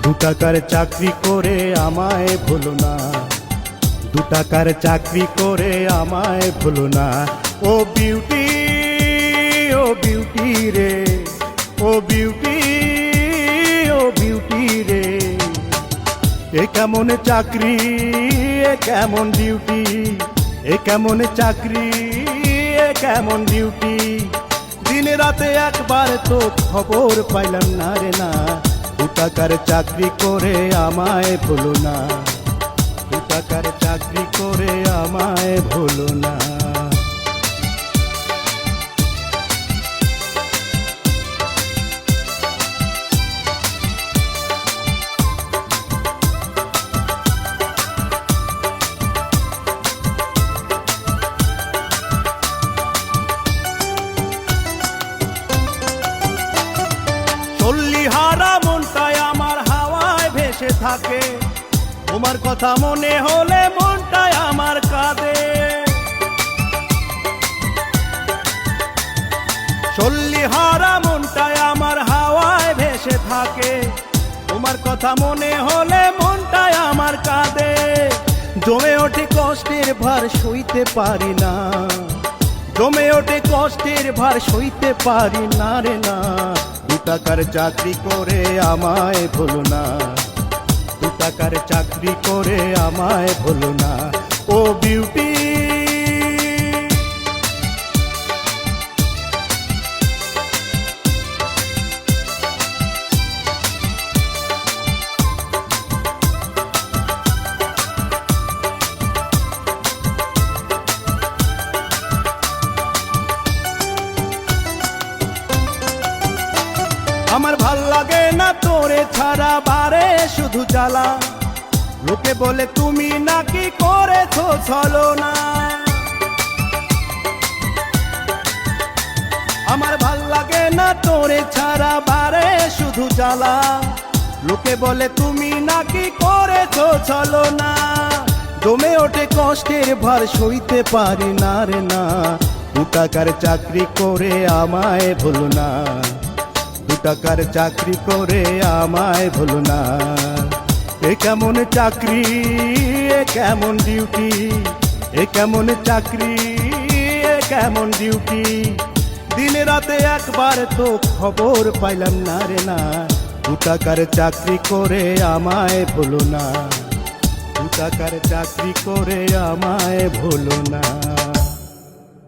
দুটাকার চাকরি করে আমায় ভুলো না, দুটাকার চাকরি করে আমায় ভুলো না। ও বিউটি, ও বিউটি রে, ও বিউটি, ও বিউটি রে। এ কেমন চাকরি, এ কেমন ডিউটি, এ কেমন চাকরি, এ কেমন ডিউটি। দিনে রাতে একবার তো খবর পাইলাম না রে না। দুটাকার চাকরি করে আমায় ভুলো না, দুটাকার চাকরি করে আমায় ভুলো না। চল্লিহারা মনটাই আমার হাওয়ায় ভেসে থাকে, তোমার কথা মনে হলে মনটাই আমার কাঁদে। চল্লিহারা মনটাই আমার হাওয়ায় ভেসে থাকে, তোমার কথা মনে হলে মনটাই আমার কাঁদে। জমে ওঠে কষ্টের ভার সইতে পারি না, জমে ওঠে কষ্টের ভার সইতে পারি না রে না। দুটাকার চাকরি করে আমায় ভুলো না, দুটাকার চাকরি করে আমায় ভুলো না। ও বিউটি, আমার ভাল লাগে না তোরে ছাড়া বারে শুধু জ্বালা। লোকে বলে তুমি নাকি করেছো ছলনা। আমার ভাল লাগে না তোরে ছাড়া বারে শুধু জ্বালা। লোকে বলে তুমি নাকি করেছো ছলনা। জমে ওঠে কষ্টের ভার সইতে পারি না রে না। দুটাকার চাকরি করে আমায় ভুলো না, দুটাকার চাকরি করে আমায় ভুলো না। এ কেমন চাকরি, এ কেমন ডিউটি, এ কেমন চাকরি, এ কেমন ডিউটি। দিনে রাতে একবার তো খবর পাইলাম না রে না। দুটাকার চাকরি করে আমায় ভুলো না, দুটাকার চাকরি করে আমায় ভুলো না।